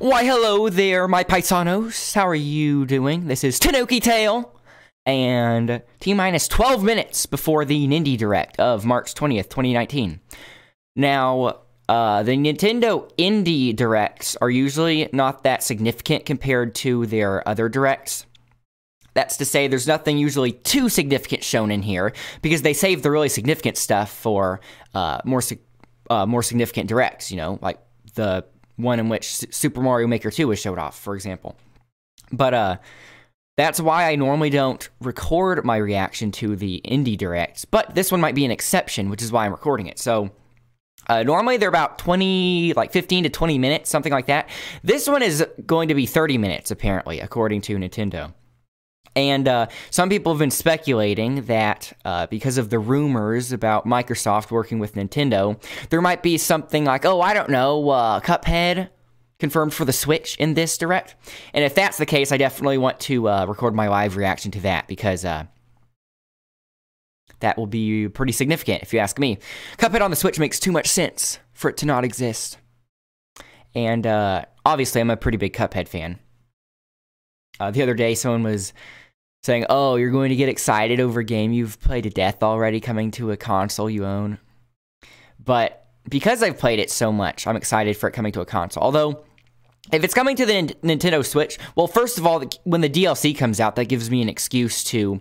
Why, hello there, my paisanos. How are you doing? This is Tanuki Tail, and T-minus 12 minutes before the Nindie Direct of March 20th, 2019. Now, the Nintendo Indie Directs are usually not that significant compared to their other Directs. That's to say, there's nothing usually too significant shown in here, because they save the really significant stuff for more significant Directs, you know, like the one in which Super Mario Maker 2 was showed off, for example. But that's why I normally don't record my reaction to the Indie Directs, but this one might be an exception, which is why I'm recording it. So normally they're about 15 to 20 minutes, something like that. This one is going to be 30 minutes, apparently, according to Nintendo. And some people have been speculating that because of the rumors about Microsoft working with Nintendo, there might be something like, oh, I don't know, Cuphead confirmed for the Switch in this Direct. And if that's the case, I definitely want to record my live reaction to that, because that will be pretty significant, if you ask me. Cuphead on the Switch makes too much sense for it to not exist. And obviously, I'm a pretty big Cuphead fan. The other day, someone was saying, oh, you're going to get excited over a game you've played to death already coming to a console you own. But because I've played it so much, I'm excited for it coming to a console. Although, if it's coming to the Nintendo Switch, well, first of all, when the DLC comes out, that gives me an excuse to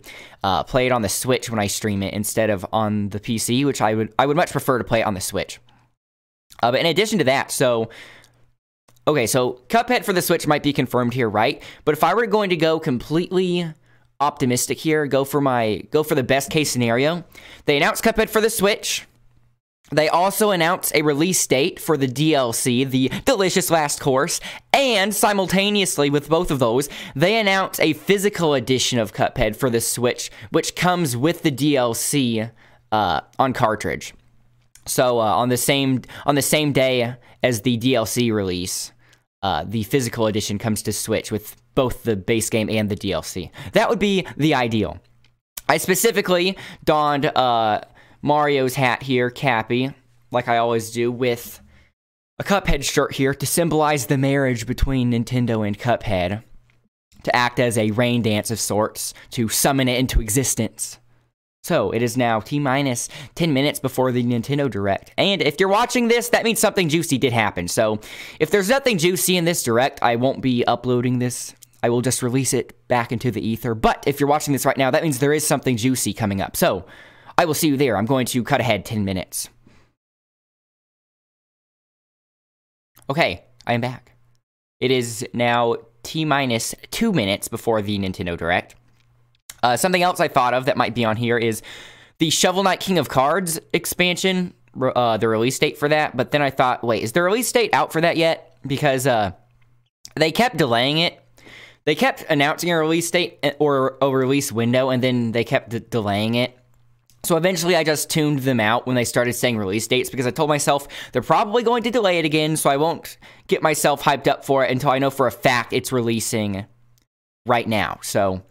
play it on the Switch when I stream it instead of on the PC, which I would much prefer to play it on the Switch. But in addition to that, okay, so Cuphead for the Switch might be confirmed here, right? But if I were going to go completely optimistic here, go for the best case scenario, they announced Cuphead for the Switch. They also announced a release date for the DLC, the Delicious Last Course, and simultaneously with both of those, they announced a physical edition of Cuphead for the Switch, which comes with the DLC on cartridge. So on the same day as the DLC release, the physical edition comes to Switch with both the base game and the DLC. That would be the ideal. I specifically donned Mario's hat here, Cappy, like I always do, with a Cuphead shirt here to symbolize the marriage between Nintendo and Cuphead, to act as a rain dance of sorts, to summon it into existence. So, it is now T-minus 10 minutes before the Nintendo Direct. And if you're watching this, that means something juicy did happen. So, if there's nothing juicy in this Direct, I won't be uploading this. I will just release it back into the ether. But if you're watching this right now, that means there is something juicy coming up. So, I will see you there. I'm going to cut ahead 10 minutes. Okay, I am back. It is now T-minus 2 minutes before the Nintendo Direct. Something else I thought of that might be on here is the Shovel Knight King of Cards expansion, the release date for that. But then I thought, wait, is the release date out for that yet? Because they kept delaying it. They kept announcing a release date or a release window, and then they kept delaying it. So eventually I just tuned them out when they started saying release dates, because I told myself they're probably going to delay it again, so I won't get myself hyped up for it until I know for a fact it's releasing right now. So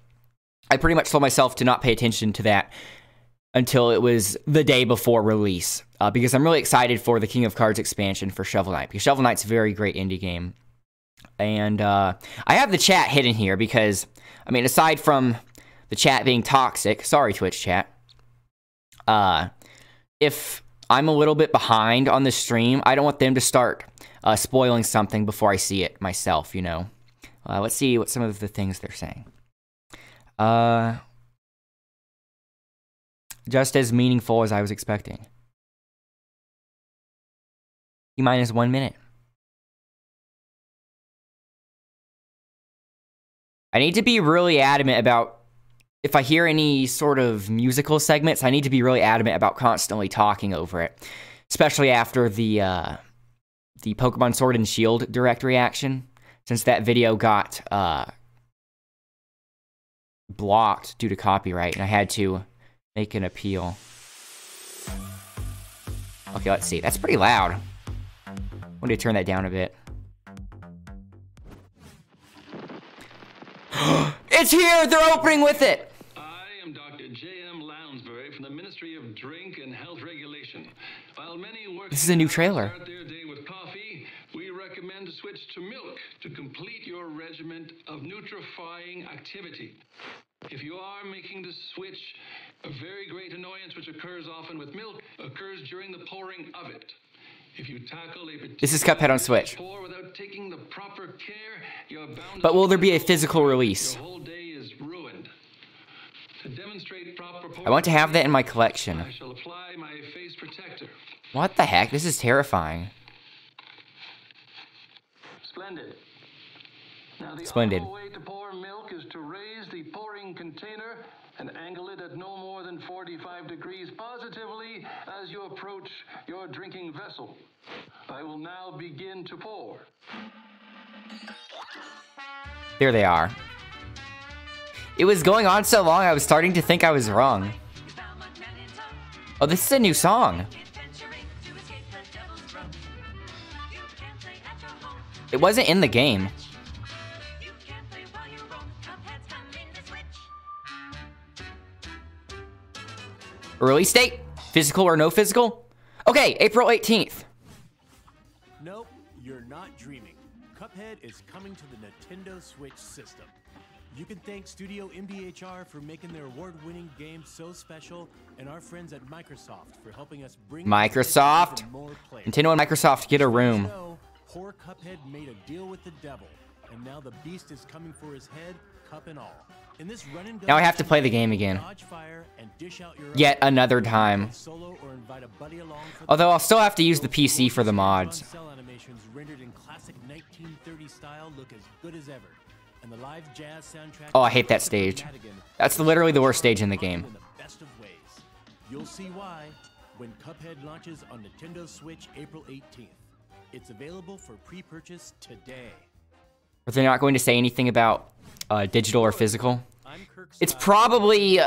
I pretty much told myself to not pay attention to that until it was the day before release, because I'm really excited for the King of Cards expansion for Shovel Knight, because Shovel Knight's a very great indie game. And I have the chat hidden here because, I mean, aside from the chat being toxic, sorry Twitch chat, if I'm a little bit behind on the stream, I don't want them to start spoiling something before I see it myself, you know. Let's see what some of the things they're saying. Just as meaningful as I was expecting. T-minus 1 minute. I need to be really adamant about, if I hear any sort of musical segments, I need to be really adamant about constantly talking over it. Especially after the Pokemon Sword and Shield Direct reaction, since that video got blocked due to copyright, and I had to make an appeal. Okay, let's see. That's pretty loud. I'm going to turn that down a bit. It's here! They're opening with it! I am Dr. J.M. Lounsbury from the Ministry of Drink and Health Regulation. While many work this is a new trailer. Start their day with coffee, we recommend to switch to milk pouring activity. If you are making the switch, a very great annoyance which occurs often with milk occurs during the pouring of it. If you tackle a This is Cuphead on Switch. pour without taking the proper care, you're bound But to will there be a physical release? Your whole day is ruined. To demonstrate proper I want to have that in my collection. I shall apply my face protector. What the heck? This is terrifying. Splendid. Now the Splendid. optimal way to pour milk is to raise the pouring container and angle it at no more than 45 degrees positively as you approach your drinking vessel. I will now begin to pour. There they are. It was going on so long, I was starting to think I was wrong. Oh, this is a new song. It wasn't in the game. Release date? Physical or no physical? Okay, April 18th. Nope, you're not dreaming. Cuphead is coming to the Nintendo Switch system. You can thank Studio MBHR for making their award-winning game so special, and our friends at Microsoft for helping us bring Microsoft. even more players. Nintendo and Microsoft get a room. So, poor Cuphead made a deal with the devil, and now the beast is coming for his head, cup and all. In this run and gun Now I have to play the game again. dodge fire and dish out your Yet own. another time. Solo or invite a buddy along for the Although I'll still have to use the PC for the mods. cell animations rendered in classic 1930 style look as good as ever. And the live jazz soundtrack. Oh, I hate that stage. That's literally the worst stage in the game. In the best of ways. You'll see why when Cuphead launches on Nintendo Switch April 18th. It's available for pre-purchase today. But they're not going to say anything about digital or physical. I'm Kirk It's Scott. probably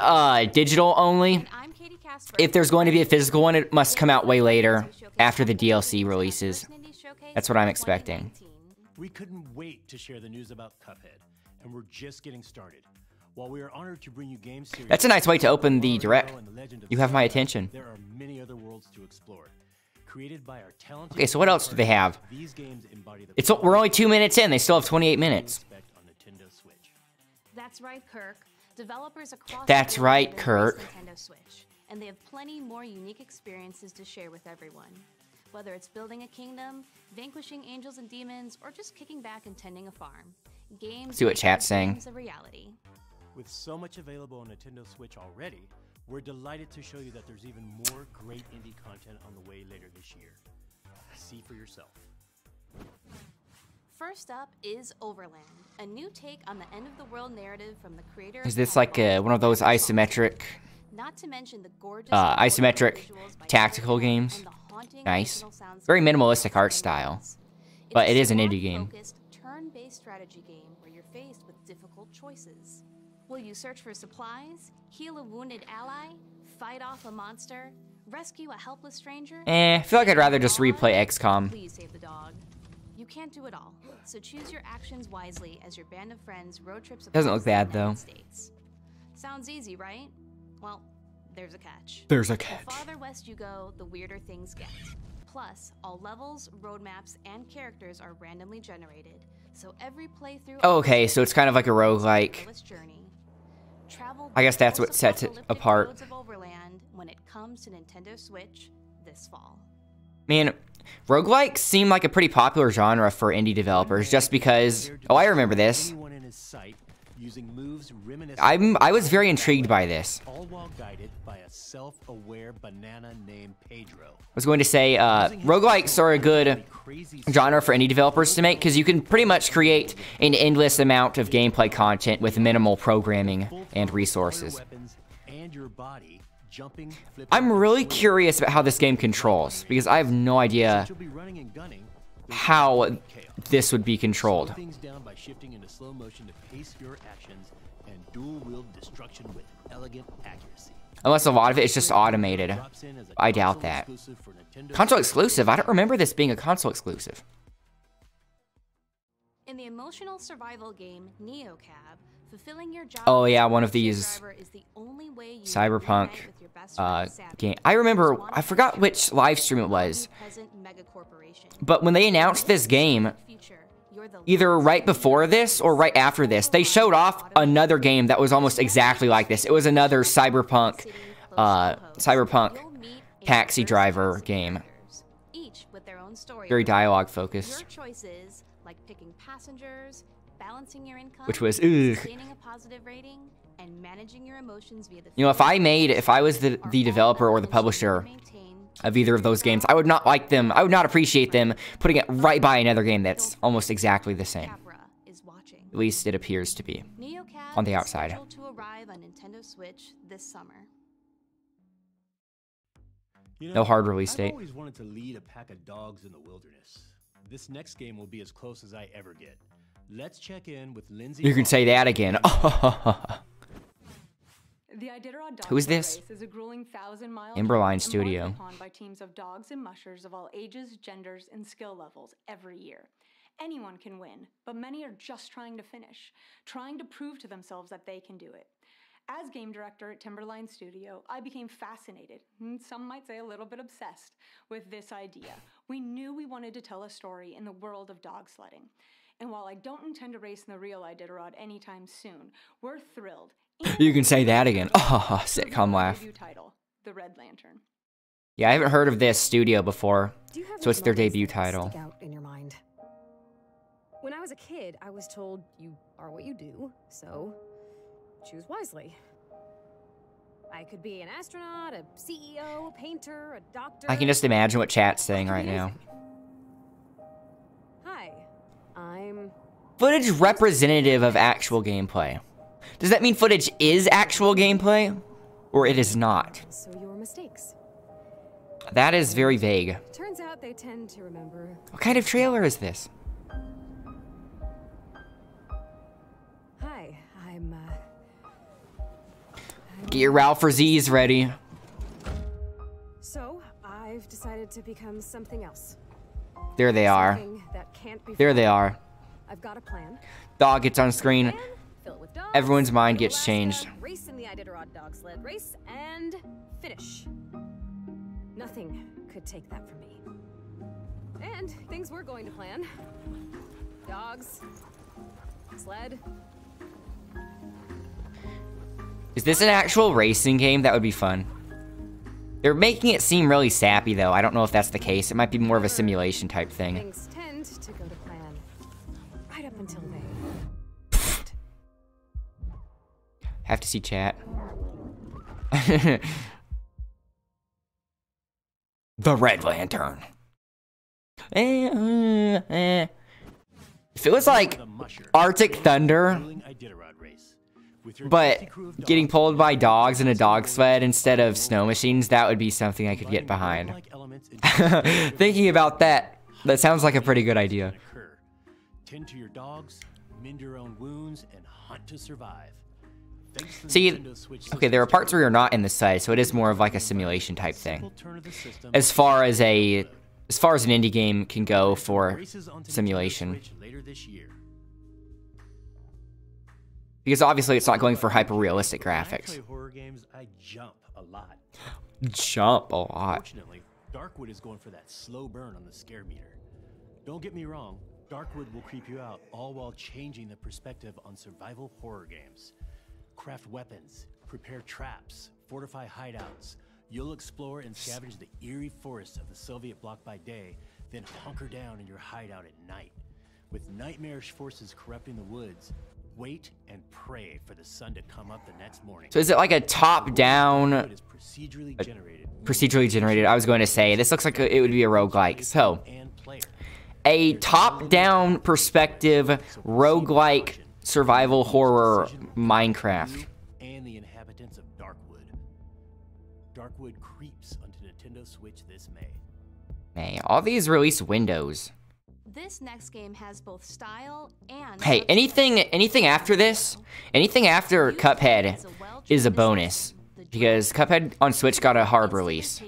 digital only. I'm Katie Casper. If there's going to be a physical one, it must come out way later, after the DLC releases. That's what I'm expecting. We couldn't wait to share the news about Cuphead, and we're just getting started. While we are honored to bring you game series, That's a nice way to open the Mario direct. and the Legend of You have my Zelda, attention. There are many other worlds to explore. Created by our talented Okay, so what else do they have? These games embody the We're only 2 minutes in. They still have 28 minutes. expect on Nintendo Switch. That's right, Kirk. Developers across That's the world right, have Kirk. embraced Nintendo Switch, and they have plenty more unique experiences to share with everyone. Whether it's building a kingdom, vanquishing angels and demons, or just kicking back and tending a farm, games See what make chat's our saying. dreams a reality. With so much available on Nintendo Switch already, we're delighted to show you that there's even more great indie content on the way later this year. See for yourself. First up is Overland, a new take on the end-of-the-world narrative from the creator. Is of this like Cadence one of those isometric, Not to mention the gorgeous isometric visuals by tactical Cuphead games? and the haunting Nice. original soundscape Very of minimalistic art Cuphead style. It's But a it is an indie game. smart-focused, turn-based strategy game where you're faced with difficult choices. Will you search for supplies, heal a wounded ally, fight off a monster, rescue a helpless stranger? I feel like I'd rather just replay XCOM. Please save the dog. You can't do it all, so choose your actions wisely as your band of friends road trips Doesn't across look bad, the United though. States. Sounds easy, right? Well, there's a catch. There's a The farther west you go, the weirder things get. Plus, all levels, road maps, and characters are randomly generated, so every playthrough. Oh, okay, so it's kind of like a roguelike. Journey. Travel I guess the that's what sets it post-apocalyptic apart. roads of Overland when it comes to Nintendo Switch this fall. Man, roguelikes seem like a pretty popular genre for indie developers just because... Oh, I remember this. Anyone in his sight using moves reminiscent I was very intrigued by this. all while guided by a self-aware banana named Pedro. I was going to say, roguelikes are a good genre for indie developers to make because you can pretty much create an endless amount of gameplay content with minimal programming and resources. Weapons and your body jumping, flipping, I'm really and curious about how this game controls because I have no idea you'll be running and gunning. how this would be controlled. Slow things down by shifting into slow motion to pace your actions and dual-wield destruction with elegant accuracy. Unless a lot of it is just automated. Drops in as a I doubt console that. exclusive for Nintendo Console Switch. exclusive? I don't remember this being a console exclusive. In the emotional survival game NeoCab, fulfilling your job Oh, as yeah, a one of taxi these driver is the only way you Cyberpunk, reunite with your best friend, Savvy, game. I remember, who's I forgot which live stream it was, omnipresent megacorporation. but when they announced this game, Future, either right before this or right after this, they showed off another game that was almost exactly like this. It was another cyberpunk taxi driver game. Each with their own story. Very dialogue focused. Your choices, like picking passengers, balancing your income, Which was, ugh. sustaining a positive rating, and managing your emotions via the You know, if I was the developer or the publisher of either of those games, I would not like them. I would not appreciate them putting it right by another game that's almost exactly the same. At least it appears to be on the outside. To arrive on Nintendo Switch this summer. You know, No hard release date. I've always wanted to lead a pack of dogs in the wilderness. This next game will be as close as I ever get. Let's check in with Lindsay. You can say that again. Who is this? Emberline Studio. By teams of dogs and mushers of all ages, genders, and skill levels every year. Anyone can win, but many are just trying to finish, trying to prove to themselves that they can do it. As game director at Timberline Studio, I became fascinated, and some might say a little bit obsessed, with this idea. We knew we wanted to tell a story in the world of dog sledding. And while I don't intend to race in the real Iditarod anytime soon, we're thrilled. You can say that again. Oh, sitcom laugh. Title, The Red Lantern. Yeah, I haven't heard of this studio before, so it's their debut title. Out in your mind? When I was a kid, I was told you are what you do, so choose wisely. I could be an astronaut, a CEO, a painter, a doctor. I can just imagine what chat's saying right now. Hi, I'm... Footage representative of actual gameplay. Does that mean footage is actual gameplay? Or it is not? So your mistakes. That is very vague. Turns out they tend to remember... What kind of trailer is this? Hi, I'm, Get your Ralph for Z's ready. So, I've decided to become something else. There they are. Something that can't be There they are. I've got a plan. Dog gets on screen. Fill it with dogs, Everyone's mind go to gets changed. Alaska, race in the Iditarod dog sled race, and finish. Nothing could take that from me. And things we're going to plan. Dogs. Sled. Is this an actual racing game? That would be fun. They're making it seem really sappy, though. I don't know if that's the case. It might be more of a simulation type thing. Things tend to go to plan. Right up until they... Have to see chat. The Red Lantern. If it was like Arctic Thunder, but getting pulled by dogs in a dog sled instead of snow machines, that would be something I could get behind. Thinking about that, that sounds like a pretty good idea. Tend to your dogs, mend your own wounds, and hunt to survive. See, okay, there are parts where you're not in the side, so it is more of like a simulation type thing. As far as an indie game can go for simulation. Because obviously it's not going for hyper-realistic graphics. When I play horror games, I jump a lot. Jump a lot. Fortunately, Darkwood is going for that slow burn on the scare meter. Don't get me wrong, Darkwood will creep you out, all while changing the perspective on survival horror games. Craft weapons, prepare traps, fortify hideouts. You'll explore and scavenge the eerie forests of the Soviet bloc by day, then hunker down in your hideout at night. With nightmarish forces corrupting the woods, wait and pray for the sun to come up the next morning. So is it like a top-down... It is procedurally generated. Procedurally generated, I was going to say. This looks like it would be a roguelike. So, a top-down perspective roguelike survival horror Minecraft. And the inhabitants of Darkwood. Darkwood creeps onto Nintendo Switch this May. Hey, all these release windows. This next game has both style and... Hey, anything after this, anything after Cuphead is a bonus. Because Cuphead on Switch got a hard release.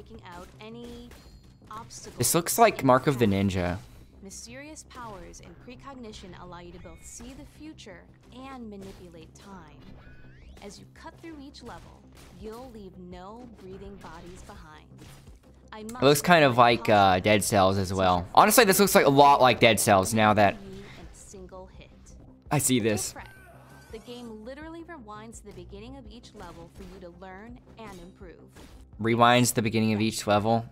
This looks like Mark of the Ninja. Mysterious powers and precognition allow you to both see the future and manipulate time. As you cut through each level, you'll leave no breathing bodies behind. It looks kind of like Dead Cells as well. Honestly, this looks like a lot like Dead Cells now that I see Don't this. fret. The game literally rewinds to the beginning of each level for you to learn and improve. Rewinds the beginning of each level.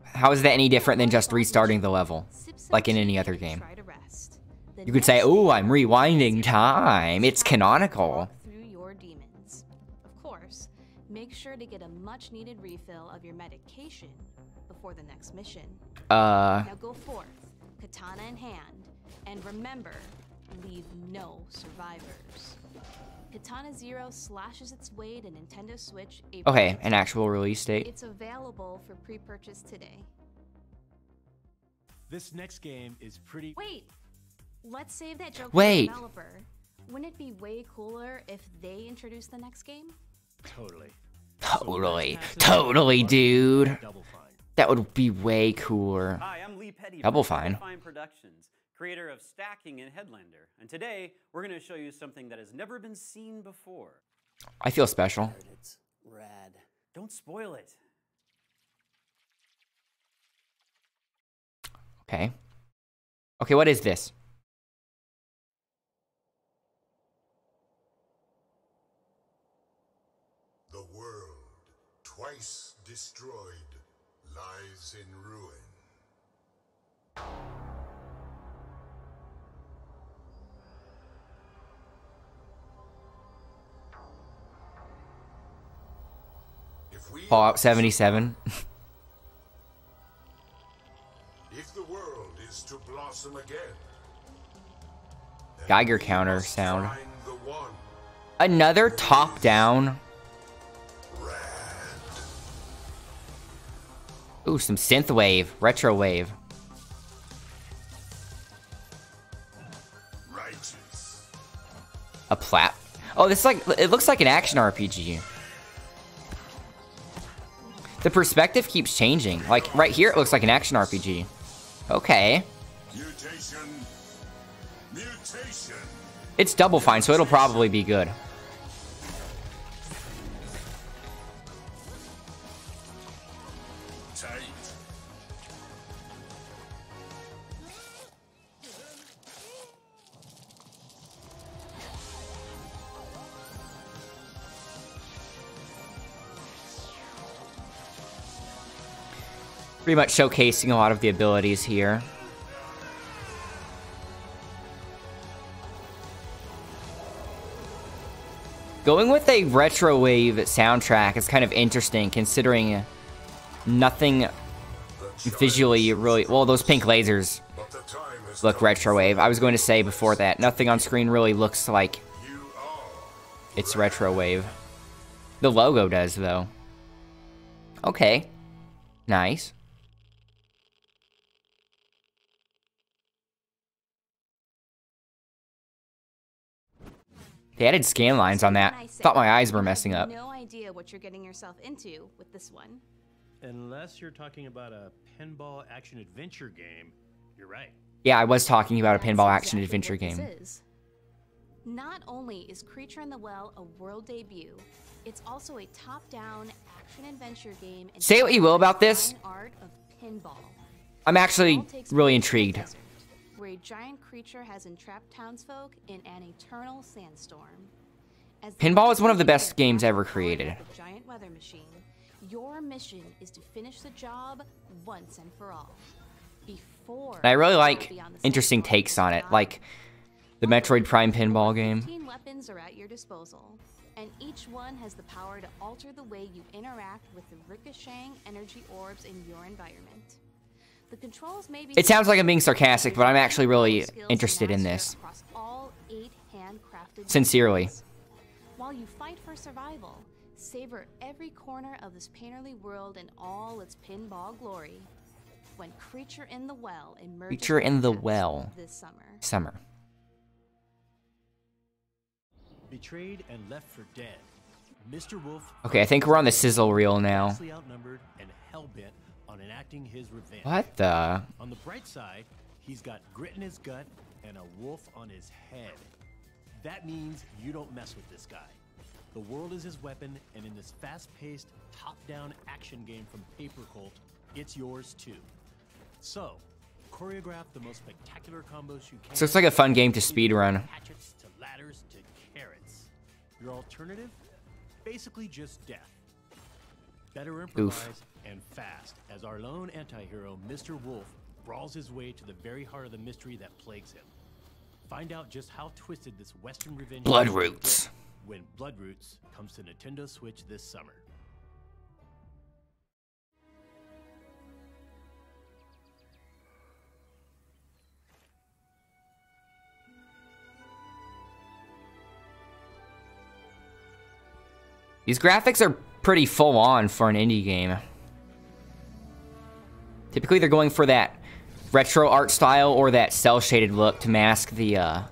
How is that any different than just restarting the level, like in any other game? You could say, "Oh, I'm rewinding time. It's canonical." Through your demons. Of course, make sure to get a much-needed refill of your medication before the next mission. Now go forth, katana in hand, and remember, leave no survivors. Katana Zero slashes its way to Nintendo Switch April Okay, 16th. an actual release date. It's available for pre-purchase today. This next game is pretty. Wait! Let's save that joke Wait. for the developer. Wouldn't it be way cooler if they introduced the next game? Totally. Totally, totally, dude. Double Fine. That would be way cooler. Hi, I'm Lee Petty Double from Fine. Double Fine Productions, creator of Stacking and Headlander. And today, we're going to show you something that has never been seen before. I feel special. It's rad. Don't spoil it. Okay. Okay, what is this? The world, twice destroyed, lies in ruin. If we Fallout 77. If the world is to blossom again, then Geiger we counter must sound. find the one. Another top-down. Rad. Ooh, some synthwave, retro wave. Righteous. A plat. Oh, this is like, it looks like an action RPG. The perspective keeps changing. Like right here, it looks like an action RPG. Okay, Mutation. Mutation. it's Double Fine, so it'll probably be good. Tight. Pretty much showcasing a lot of the abilities here. Going with a retro wave soundtrack is kind of interesting, considering nothing visually really. Well, those pink lasers But the time is look retro wave. I was going to say before that, nothing on screen really looks like you are. it's retro wave. The logo does, though. Okay, nice. They added scan lines on that. Thought my eyes were messing up. No idea what you're getting yourself into with this one. Unless you're talking about a pinball action adventure game, you're right. Yeah, I was talking about a That's pinball action exactly adventure what this game. is. Not only is Creature in the Well a world debut, it's also a top-down action-adventure game. Say what you will about this. inspired by the fine art of pinball. I'm actually It all takes really place in the intrigued. desert, where a giant creature has entrapped townsfolk in an eternal sandstorm. As the Pinball is one of the legendary best games ever powered created. by the giant weather machine, your mission is to finish the job once and for all. Before And I really you like go beyond the interesting sandstorm takes on it, die. like the Metroid Prime pinball game. 15 weapons are at your disposal, and each one has the power to alter the way you interact with the ricocheting energy orbs in your environment. The controls may be It sounds like I'm being sarcastic, but I'm actually really skills to interested in master this. across all 8 handcrafted Sincerely. weapons. While you fight for survival, savor every corner of this painterly world in all its pinball glory. When Creature in the Well emerges Creature in the from depths Well. this summer. Summer. Betrayed and left for dead, Mr. Wolf. Okay, I think we're on the sizzle reel now. Vastly outnumbered and hell-bent on enacting his revenge. What the? On the bright side, he's got grit in his gut and a wolf on his head. That means you don't mess with this guy. The world is his weapon, and in this fast-paced, top-down action game from Paper Cult, it's yours too. So, choreograph the most spectacular combos you can. So it's like a fun game to speedrun. Hatchets to ladders to carrots. Your alternative? Basically just death. Better improvise and fast, as our lone anti-hero, Mr. Wolf, brawls his way to the very heart of the mystery that plagues him. Find out just how twisted this Western revenge Blood is Roots. when Blood Roots comes to Nintendo Switch this summer. These graphics are pretty full on for an indie game. Typically they're going for that retro art style or that cel shaded look to mask the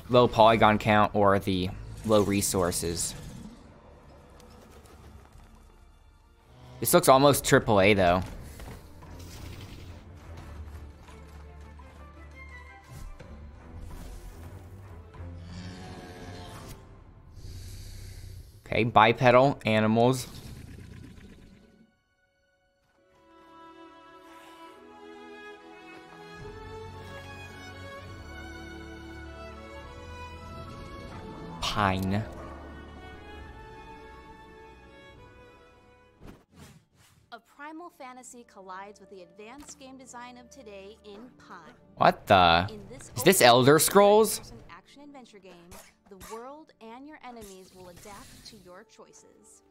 low polygon count or the low resources. This looks almost AAA though. Okay, bipedal animals. Pine. A primal fantasy collides with the advanced game design of today in Pine. What the? In Is this Elder Scrolls? Action adventure game, the world and your enemies will adapt to your choices.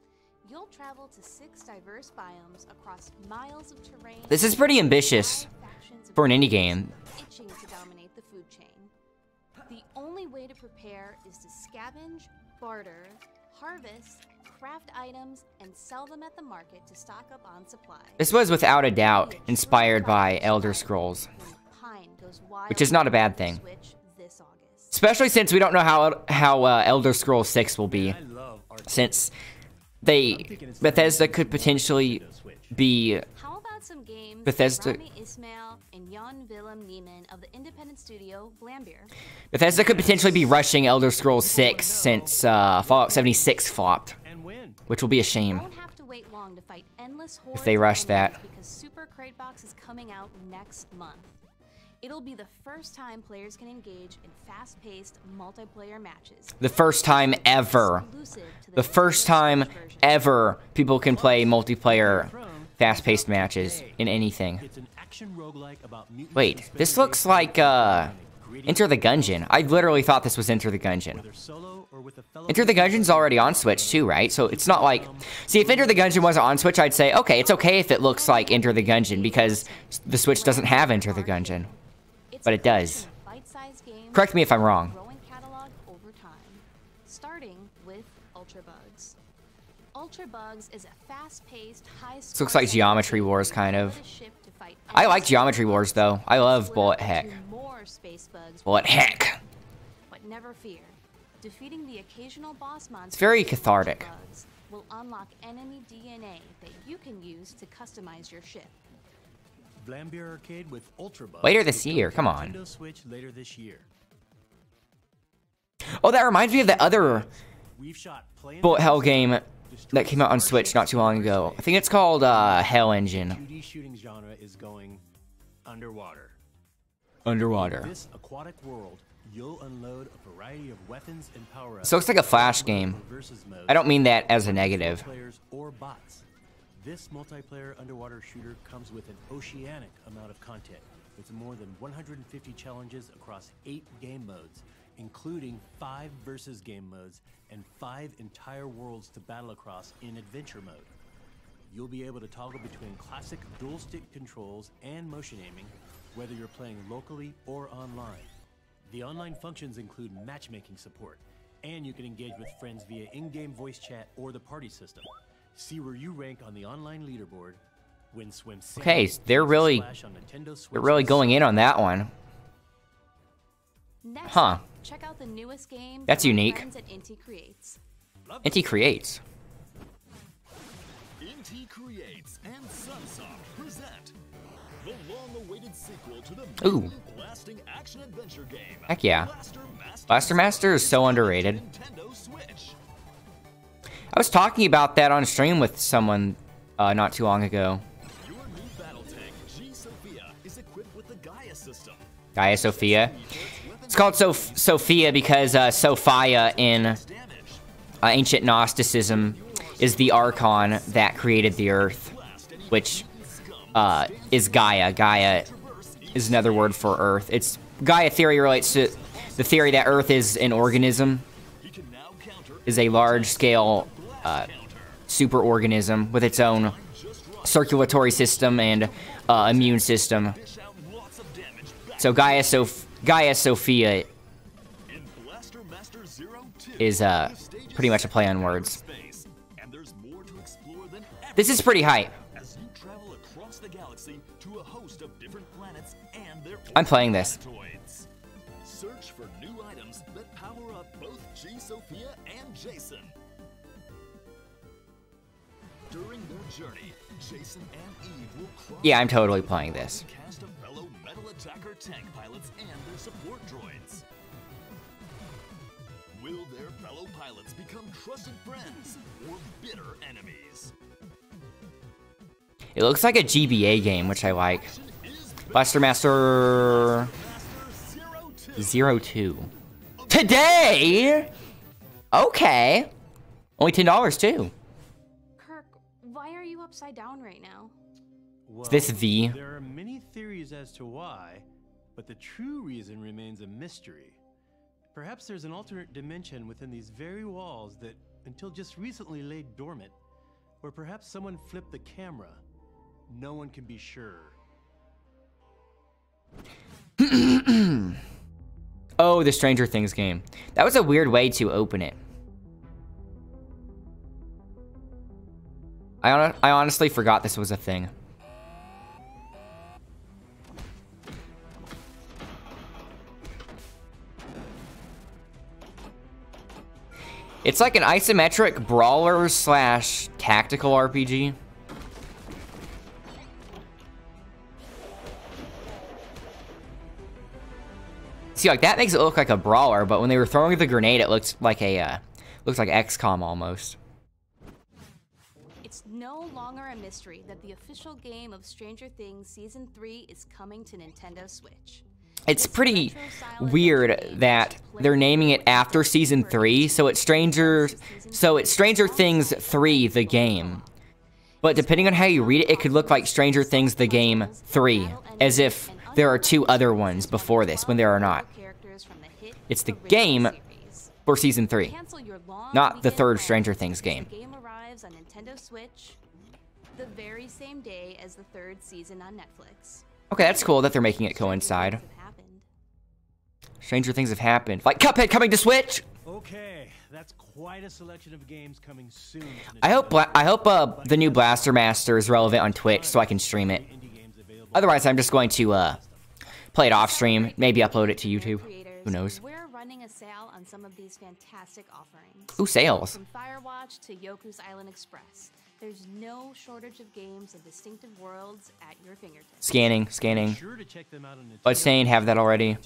You'll travel to 6 diverse biomes across miles of terrain. This is pretty ambitious for an indie game. Itching to dominate the food chain. The only way to prepare is to scavenge, barter, harvest, craft items, and sell them at the market to stock up on supplies. This was without a doubt inspired by Elder Scrolls, which is not a bad thing. Especially since we don't know how Elder Scrolls 6 will be, since Bethesda could potentially be How about some games Bethesda. Rami Ismail and Jan Willem Niemann of the independent studio Vlambeer. Bethesda could potentially be rushing Elder Scrolls 6 since Fallout 76 flopped, which will be a shame Won't have to wait long to fight endless hordes if they rush of enemies that. because Super Crate Box is coming out next month. It'll be the first time players can engage in fast-paced multiplayer matches. The first time ever. The first time ever people can play multiplayer fast-paced matches in anything. Wait, this looks like Enter the Gungeon. I literally thought this was Enter the Gungeon. Enter the Gungeon's already on Switch too, right? So it's not like... See, if Enter the Gungeon wasn't on Switch, I'd say, okay, it's okay if it looks like Enter the Gungeon because the Switch doesn't have Enter the Gungeon. But it does. Correct me if I'm wrong. Starting with Ultra Bugs. Ultra Bugs is a fast-paced, high. This looks like Geometry Wars, kind of. I like Geometry Wars, though. I love Bullet Heck. Bullet Heck. But never fear. Defeating the occasional boss monster It's very cathartic. will unlock enemy DNA that you can use to customize your ship. Vlambeer Arcade with Ultra Bugs Later this year, come on. Nintendo Switch later this year. Oh, that reminds me of the other We've shot bullet hell game that came out on Switch not too long ago. I think it's called Hell Engine. 2D shooting genre is going underwater. Underwater. In this aquatic world, you'll unload a variety of weapons and power-ups. This looks like a Flash game. I don't mean that as a negative. Players or bots. This multiplayer underwater shooter comes with an oceanic amount of content, with more than 150 challenges across 8 game modes, including 5 versus game modes and 5 entire worlds to battle across in adventure mode. You'll be able to toggle between classic dual stick controls and motion aiming, whether you're playing locally or online. The online functions include matchmaking support, and you can engage with friends via in-game voice chat or the party system. See where you rank on the online leaderboard. Win Swim Sand, Okay, so they're really going in on that one. Next Huh. up, check out the newest game That's from our unique. friends at Inti Creates. Inti Creates. Inti Creates and Sunsoft present the long-awaited sequel to the Ooh. blasting action-adventure game. Heck yeah. Blaster Master is so underrated. Nintendo Switch. I was talking about that on stream with someone not too long ago. Your new battle tank, G Sophia, is equipped system. Gaia Sophia. It's called Sophia because Sophia in ancient Gnosticism is the archon that created the Earth, which is Gaia. Gaia is another word for Earth. It's Gaia theory relates to the theory that Earth is an organism, is a large-scale superorganism with its own circulatory system and immune system. So Gaia Sophia is pretty much a play on words. This is pretty hype. I'm playing this. Search for new items that power up both G Sophia and Jason. During their journey, Jason and Eve will cross. Yeah, I'm totally playing this. Cast of fellow metal attacker tank pilots and their support droids. Will their fellow pilots become trusted friends or bitter enemies? It looks like a GBA game, which I like. Blaster Master 02. Today? Okay. Only $10 too. Kirk, why are you upside down right now? Well, Is this V? There are many theories as to why, but the true reason remains a mystery. Perhaps there's an alternate dimension within these very walls that, until just recently, lay dormant. Or perhaps someone flipped the camera. No one can be sure. Oh, the Stranger Things game. That was a weird way to open it. I honestly forgot this was a thing. It's like an isometric brawler slash tactical RPG. See, like that makes it look like a brawler, but when they were throwing the grenade, it looks like XCOM almost. It's no longer a mystery that the official game of Stranger Things Season 3 is coming to Nintendo Switch. It's pretty weird that they're naming it after Season 3, so it's Stranger Things 3, the game. But depending on how you read it, it could look like Stranger Things, the game 3, as if there are two other ones before this, when there are not. It's the game for Season 3, not the third Stranger Things game. The game arrives on Nintendo Switch the very same day as the third season on Netflix. Okay, that's cool that they're making it coincide. Stranger Things have happened. Like Cuphead coming to Switch! Okay, that's quite a selection of games coming soon. I hope the new Blaster Master is relevant on Twitch so I can stream it. Otherwise, I'm just going to play it off stream, maybe upload it to YouTube. Who knows? We're running a sale on some of these fantastic offerings. Ooh, sales. From Firewatch to Yoku's Island Express, there's no shortage of games and distinctive worlds at your fingertips. Scanning. Let's saying have that already.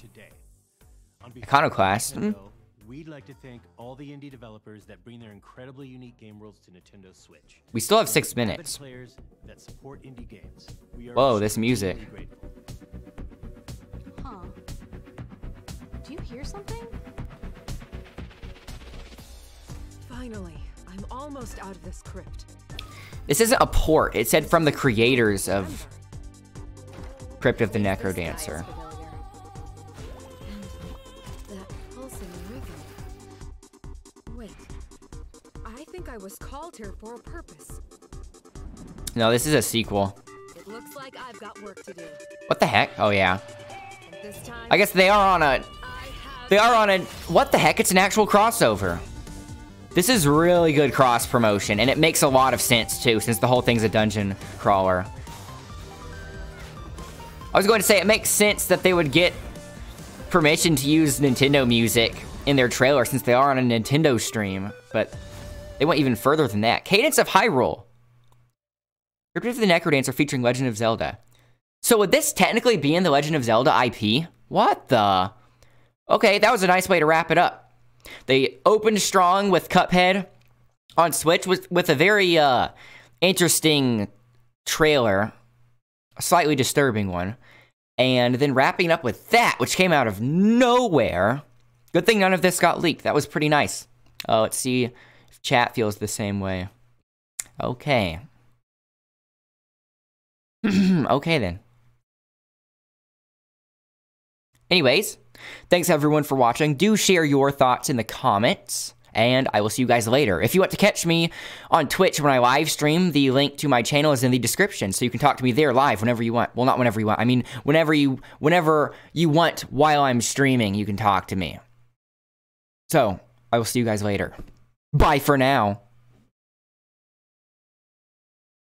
Iconoclast. We'd like to thank all the indie developers that bring their incredibly unique game worlds to Nintendo Switch. We still have 6 minutes. Players that support indie games. We are Whoa, this music. Huh. Do you hear something? Finally, I'm almost out of this crypt. This isn't a port. It said from the creators of Crypt of the Necrodancer. I was called here for a purpose. No, this is a sequel. It looks like I've got work to do. What the heck? Oh yeah. This time, I guess they are on a what the heck? It's an actual crossover. This is really good cross promotion, and it makes a lot of sense too, since the whole thing's a dungeon crawler. I was going to say it makes sense that they would get permission to use Nintendo music in their trailer since they are on a Nintendo stream, but they went even further than that. Cadence of Hyrule. Crypt of the Necrodancer featuring Legend of Zelda. So would this technically be in the Legend of Zelda IP? What the? Okay, that was a nice way to wrap it up. They opened strong with Cuphead on Switch with a very interesting trailer. A slightly disturbing one. And then wrapping up with that, which came out of nowhere. Good thing none of this got leaked. That was pretty nice. Let's see if chat feels the same way. Okay. Okay, then. Anyways, thanks everyone for watching. Do share your thoughts in the comments, and I will see you guys later. If you want to catch me on Twitch when I live stream, the link to my channel is in the description, so you can talk to me there live whenever you want. Well, not whenever you want. I mean, whenever you want while I'm streaming, you can talk to me. So, I will see you guys later. Bye for now.